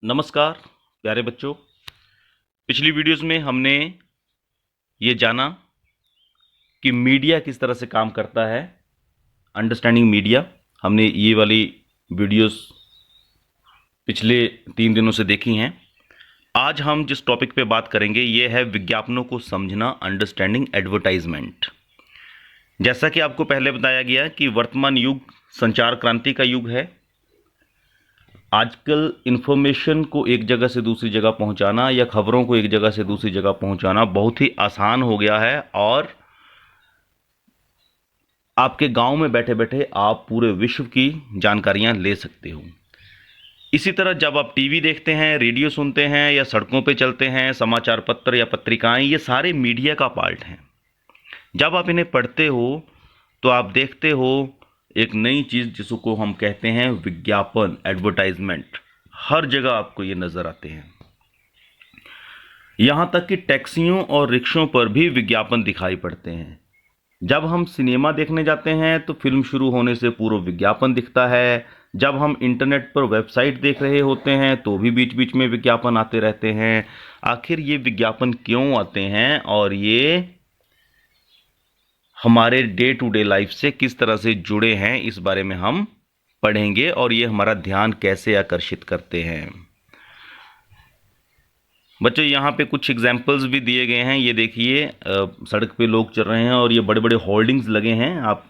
नमस्कार प्यारे बच्चों। पिछली वीडियोस में हमने ये जाना कि मीडिया किस तरह से काम करता है। अंडरस्टैंडिंग मीडिया हमने ये वाली वीडियोस पिछले 3 दिनों से देखी हैं। आज हम जिस टॉपिक पे बात करेंगे ये है विज्ञापनों को समझना, अंडरस्टैंडिंग एडवर्टाइजमेंट। जैसा कि आपको पहले बताया गया कि वर्तमान युग संचार क्रांति का युग है। आजकल इन्फॉर्मेशन को एक जगह से दूसरी जगह पहुंचाना या खबरों को एक जगह से दूसरी जगह पहुंचाना बहुत ही आसान हो गया है और आपके गांव में बैठे बैठे आप पूरे विश्व की जानकारियां ले सकते हो। इसी तरह जब आप टीवी देखते हैं, रेडियो सुनते हैं या सड़कों पे चलते हैं, समाचार पत्र या पत्रिकाएं, ये सारे मीडिया का पार्ट हैं। जब आप इन्हें पढ़ते हो तो आप देखते हो एक नई चीज़ जिसको हम कहते हैं विज्ञापन, एडवर्टाइजमेंट। हर जगह आपको ये नज़र आते हैं। यहाँ तक कि टैक्सियों और रिक्शों पर भी विज्ञापन दिखाई पड़ते हैं। जब हम सिनेमा देखने जाते हैं तो फिल्म शुरू होने से पूर्व विज्ञापन दिखता है। जब हम इंटरनेट पर वेबसाइट देख रहे होते हैं तो भी बीच बीच में विज्ञापन आते रहते हैं। आखिर ये विज्ञापन क्यों आते हैं और ये हमारे डे टू डे लाइफ से किस तरह से जुड़े हैं, इस बारे में हम पढ़ेंगे और ये हमारा ध्यान कैसे आकर्षित करते हैं। बच्चों यहाँ पे कुछ एग्जाम्पल्स भी दिए गए हैं। ये देखिए, सड़क पे लोग चल रहे हैं और ये बड़े बड़े होर्डिंग्स लगे हैं। आप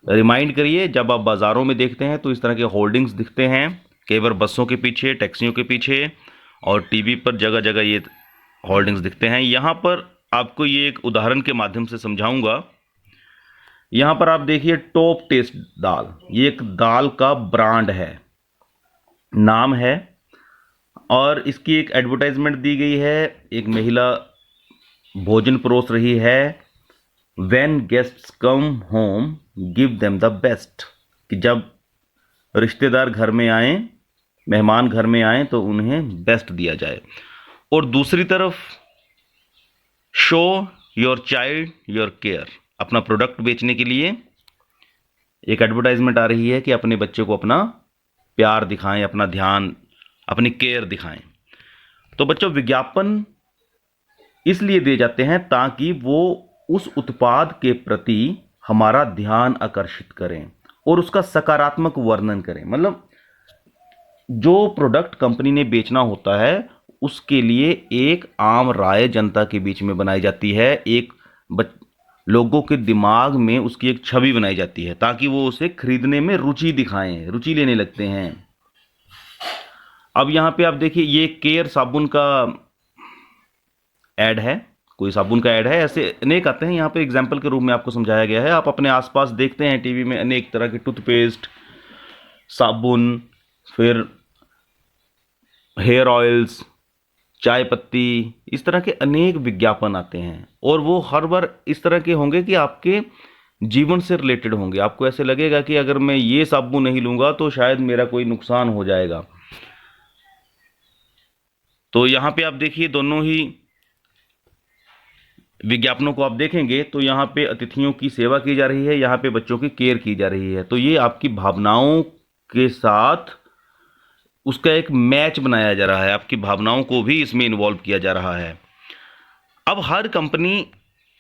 रिमाइंड करिए, जब आप बाज़ारों में देखते हैं तो इस तरह के होर्डिंग्स दिखते हैं, कई बार बसों के पीछे, टैक्सियों के पीछे, और टीवी पर जगह जगह ये होर्डिंग्स दिखते हैं। यहाँ पर आपको ये एक उदाहरण के माध्यम से समझाऊंगा। यहाँ पर आप देखिए टॉप टेस्ट दाल, ये एक दाल का ब्रांड है, नाम है, और इसकी एक एडवर्टाइजमेंट दी गई है। एक महिला भोजन परोस रही है। When guests come home give them the best, कि जब रिश्तेदार घर में आए, मेहमान घर में आए तो उन्हें बेस्ट दिया जाए। और दूसरी तरफ show your child your care, अपना प्रोडक्ट बेचने के लिए एक एडवर्टाइजमेंट आ रही है कि अपने बच्चे को अपना प्यार दिखाएं, अपना ध्यान, अपनी केयर दिखाएं। तो बच्चों, विज्ञापन इसलिए दिए जाते हैं ताकि वो उस उत्पाद के प्रति हमारा ध्यान आकर्षित करें और उसका सकारात्मक वर्णन करें। मतलब जो प्रोडक्ट कंपनी ने बेचना होता है उसके लिए एक आम राय जनता के बीच में बनाई जाती है। एक लोगों के दिमाग में उसकी एक छवि बनाई जाती है ताकि वो उसे खरीदने में रुचि दिखाएं, रुचि लेने लगते हैं। अब यहाँ पे आप देखिए, ये केयर साबुन का ऐड है, कोई साबुन का ऐड है। ऐसे अनेक आते हैं। यहाँ पे एग्जाम्पल के रूप में आपको समझाया गया है। आप अपने आसपास देखते हैं टीवी में अनेक तरह के टूथपेस्ट, साबुन, फिर हेयर ऑयल्स, चाय पत्ती, इस तरह के अनेक विज्ञापन आते हैं और वो हर बार इस तरह के होंगे कि आपके जीवन से रिलेटेड होंगे। आपको ऐसे लगेगा कि अगर मैं ये साबुन नहीं लूंगा तो शायद मेरा कोई नुकसान हो जाएगा। तो यहाँ पे आप देखिए, दोनों ही विज्ञापनों को आप देखेंगे तो यहाँ पे अतिथियों की सेवा की जा रही है, यहाँ पे बच्चों की केयर की जा रही है। तो ये आपकी भावनाओं के साथ उसका एक मैच बनाया जा रहा है, आपकी भावनाओं को भी इसमें इन्वॉल्व किया जा रहा है। अब हर कंपनी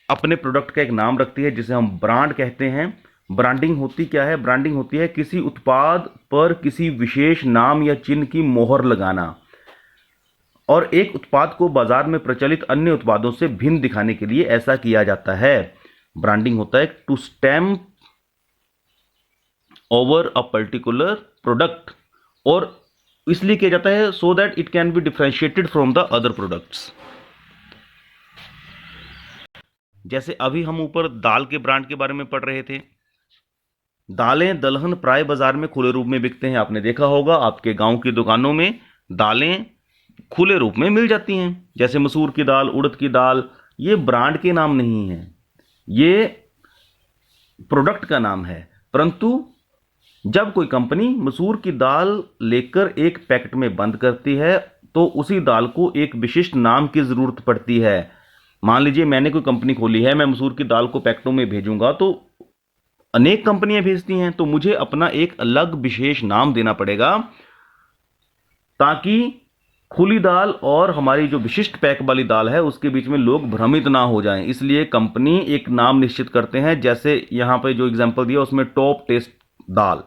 अपने प्रोडक्ट का एक नाम रखती है जिसे हम ब्रांड कहते हैं। ब्रांडिंग होती क्या है? ब्रांडिंग होती है किसी उत्पाद पर किसी विशेष नाम या चिन्ह की मोहर लगाना और एक उत्पाद को बाजार में प्रचलित अन्य उत्पादों से भिन्न दिखाने के लिए ऐसा किया जाता है। ब्रांडिंग होता है to stamp over a particular product, और इसलिए किया जाता है so that it can be differentiated from the other products. जैसे अभी हम ऊपर दाल के ब्रांड के बारे में पढ़ रहे थे। दालें दलहन प्राय बाजार में खुले रूप में बिकते हैं। आपने देखा होगा आपके गांव की दुकानों में दालें खुले रूप में मिल जाती हैं। जैसे मसूर की दाल, उड़द की दाल, ये ब्रांड के नाम नहीं है, ये प्रोडक्ट का नाम है। परंतु जब कोई कंपनी मसूर की दाल लेकर एक पैकेट में बंद करती है तो उसी दाल को एक विशिष्ट नाम की जरूरत पड़ती है। मान लीजिए मैंने कोई कंपनी खोली है, मैं मसूर की दाल को पैकेटों में भेजूंगा तो अनेक कंपनियां भेजती हैं, तो मुझे अपना एक अलग विशेष नाम देना पड़ेगा ताकि खुली दाल और हमारी जो विशिष्ट पैक वाली दाल है उसके बीच में लोग भ्रमित ना हो जाएं, इसलिए कंपनी एक नाम निश्चित करते हैं। जैसे यहाँ पे जो एग्जांपल दिया उसमें टॉप टेस्ट दाल,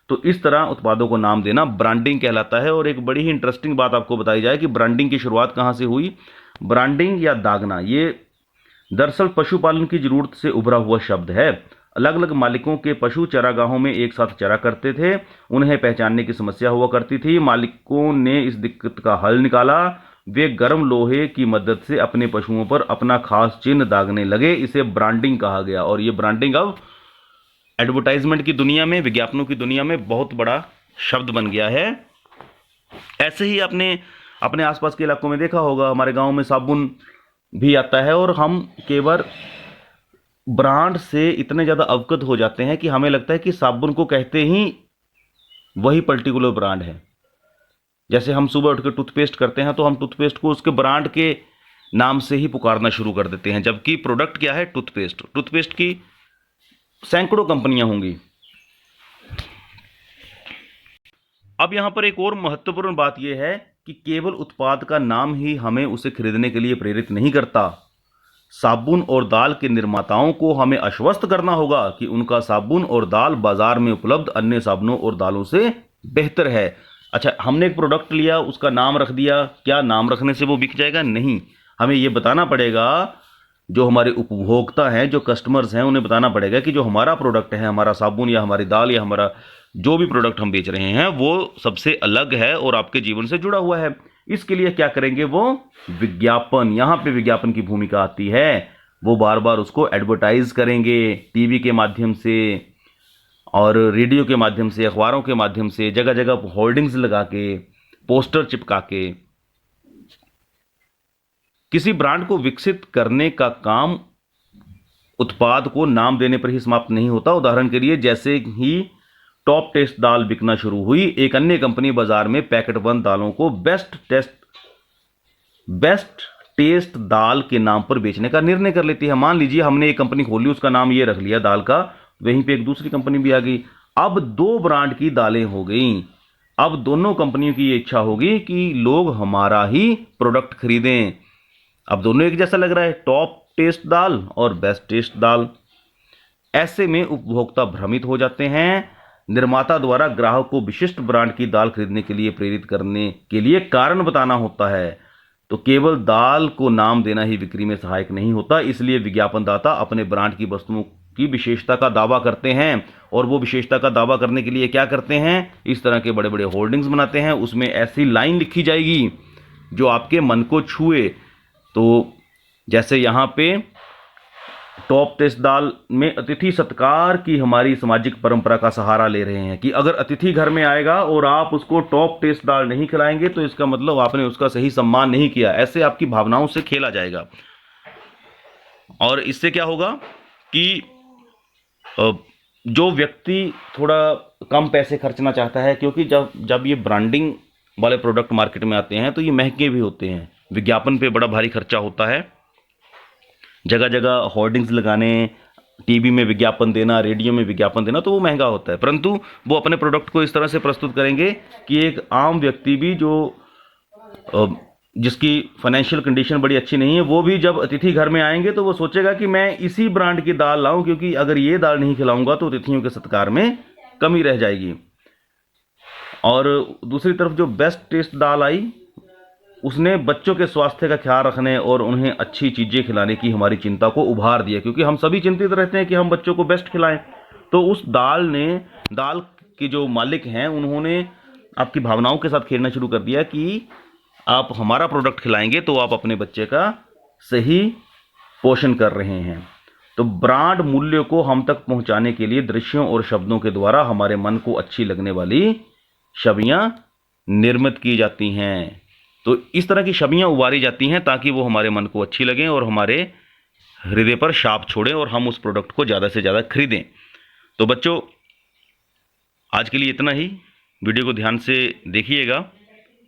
तो इस तरह उत्पादों को नाम देना ब्रांडिंग कहलाता है। और एक बड़ी ही इंटरेस्टिंग बात आपको बताई जाए कि ब्रांडिंग की शुरुआत कहाँ से हुई। ब्रांडिंग या दागना ये दरअसल पशुपालन की जरूरत से उभरा हुआ शब्द है। अलग अलग मालिकों के पशु चरागाहों में एक साथ चरा करते थे, उन्हें पहचानने की समस्या हुआ करती थी। मालिकों ने इस दिक्कत का हल निकाला, वे गर्म लोहे की मदद से अपने पशुओं पर अपना खास चिन्ह दागने लगे। इसे ब्रांडिंग कहा गया और ये ब्रांडिंग अब एडवर्टाइजमेंट की दुनिया में, विज्ञापनों की दुनिया में बहुत बड़ा शब्द बन गया है। ऐसे ही आपने अपने आसपास के इलाकों में देखा होगा, हमारे गांव में साबुन भी आता है और हम केवल ब्रांड से इतने ज़्यादा अवगत हो जाते हैं कि हमें लगता है कि साबुन को कहते ही वही पर्टिकुलर ब्रांड है। जैसे हम सुबह उठ के टूथपेस्ट करते हैं तो हम टूथपेस्ट को उसके ब्रांड के नाम से ही पुकारना शुरू कर देते हैं, जबकि प्रोडक्ट क्या है, टूथपेस्ट। टूथपेस्ट की सैकड़ों कंपनियां होंगी। अब यहां पर एक और महत्वपूर्ण बात यह है कि केवल उत्पाद का नाम ही हमें उसे खरीदने के लिए प्रेरित नहीं करता। साबुन और दाल के निर्माताओं को हमें आश्वस्त करना होगा कि उनका साबुन और दाल बाजार में उपलब्ध अन्य साबुनों और दालों से बेहतर है। अच्छा, हमने एक प्रोडक्ट लिया, उसका नाम रख दिया, क्या नाम रखने से वो बिक जाएगा? नहीं, हमें ये बताना पड़ेगा, जो हमारे उपभोक्ता हैं, जो कस्टमर्स हैं, उन्हें बताना पड़ेगा कि जो हमारा प्रोडक्ट है, हमारा साबुन या हमारी दाल या हमारा जो भी प्रोडक्ट हम बेच रहे हैं वो सबसे अलग है और आपके जीवन से जुड़ा हुआ है। इसके लिए क्या करेंगे? वो विज्ञापन, यहां पे विज्ञापन की भूमिका आती है। वो बार बार उसको एडवर्टाइज करेंगे, टीवी के माध्यम से और रेडियो के माध्यम से, अखबारों के माध्यम से, जगह जगह होर्डिंग्स लगा के, पोस्टर चिपका के। किसी ब्रांड को विकसित करने का काम उत्पाद को नाम देने पर ही समाप्त नहीं होता। उदाहरण के लिए, जैसे ही टॉप टेस्ट दाल बिकना शुरू हुई, एक अन्य कंपनी बाजार में पैकेट बंद दालों को बेस्ट टेस्ट दाल के नाम पर बेचने का निर्णय कर लेती है। मान लीजिए हमने एक कंपनी खोली, उसका नाम ये रख लिया दाल का, वहीं पे एक दूसरी कंपनी भी आ गई। अब दो ब्रांड की दालें हो गई। अब दोनों कंपनियों की ये इच्छा होगी कि लोग हमारा ही प्रोडक्ट खरीदें। अब दोनों एक जैसा लग रहा है, टॉप टेस्ट दाल और बेस्ट टेस्ट दाल। ऐसे में उपभोक्ता भ्रमित हो जाते हैं। निर्माता द्वारा ग्राहक को विशिष्ट ब्रांड की दाल खरीदने के लिए प्रेरित करने के लिए कारण बताना होता है। तो केवल दाल को नाम देना ही बिक्री में सहायक नहीं होता। इसलिए विज्ञापनदाता अपने ब्रांड की वस्तुओं की विशेषता का दावा करते हैं। और वो विशेषता का दावा करने के लिए क्या करते हैं? इस तरह के बड़े बड़े होर्डिंग्स बनाते हैं, उसमें ऐसी लाइन लिखी जाएगी जो आपके मन को छुए। तो जैसे यहाँ पे टॉप टेस्ट दाल में अतिथि सत्कार की हमारी सामाजिक परंपरा का सहारा ले रहे हैं कि अगर अतिथि घर में आएगा और आप उसको टॉप टेस्ट दाल नहीं खिलाएंगे तो इसका मतलब आपने उसका सही सम्मान नहीं किया। ऐसे आपकी भावनाओं से खेला जाएगा और इससे क्या होगा कि जो व्यक्ति थोड़ा कम पैसे खर्चना चाहता है, क्योंकि जब ये ब्रांडिंग वाले प्रोडक्ट मार्केट में आते हैं तो ये महंगे भी होते हैं, विज्ञापन पे बड़ा भारी खर्चा होता है, जगह जगह होर्डिंग्स लगाने, टीवी में विज्ञापन देना, रेडियो में विज्ञापन देना, तो वो महंगा होता है। परंतु वो अपने प्रोडक्ट को इस तरह से प्रस्तुत करेंगे कि एक आम व्यक्ति भी जो जिसकी फाइनेंशियल कंडीशन बड़ी अच्छी नहीं है, वो भी जब अतिथि घर में आएंगे तो वो सोचेगा कि मैं इसी ब्रांड की दाल लाऊं, क्योंकि अगर ये दाल नहीं खिलाऊंगा तो अतिथियों के सत्कार में कमी रह जाएगी। और दूसरी तरफ जो बेस्ट टेस्ट दाल आई, उसने बच्चों के स्वास्थ्य का ख्याल रखने और उन्हें अच्छी चीज़ें खिलाने की हमारी चिंता को उभार दिया, क्योंकि हम सभी चिंतित रहते हैं कि हम बच्चों को बेस्ट खिलाएं। तो उस दाल के जो मालिक हैं उन्होंने आपकी भावनाओं के साथ खेलना शुरू कर दिया कि आप हमारा प्रोडक्ट खिलाएंगे तो आप अपने बच्चे का सही पोषण कर रहे हैं। तो ब्रांड मूल्य को हम तक पहुंचाने के लिए दृश्यों और शब्दों के द्वारा हमारे मन को अच्छी लगने वाली छवियां निर्मित की जाती हैं। तो इस तरह की छवियां उभारी जाती हैं ताकि वो हमारे मन को अच्छी लगें और हमारे हृदय पर छाप छोड़ें और हम उस प्रोडक्ट को ज़्यादा से ज़्यादा खरीदें। तो बच्चों, आज के लिए इतना ही। वीडियो को ध्यान से देखिएगा।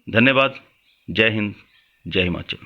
धन्यवाद। जय हिंद, जय हिमाचल।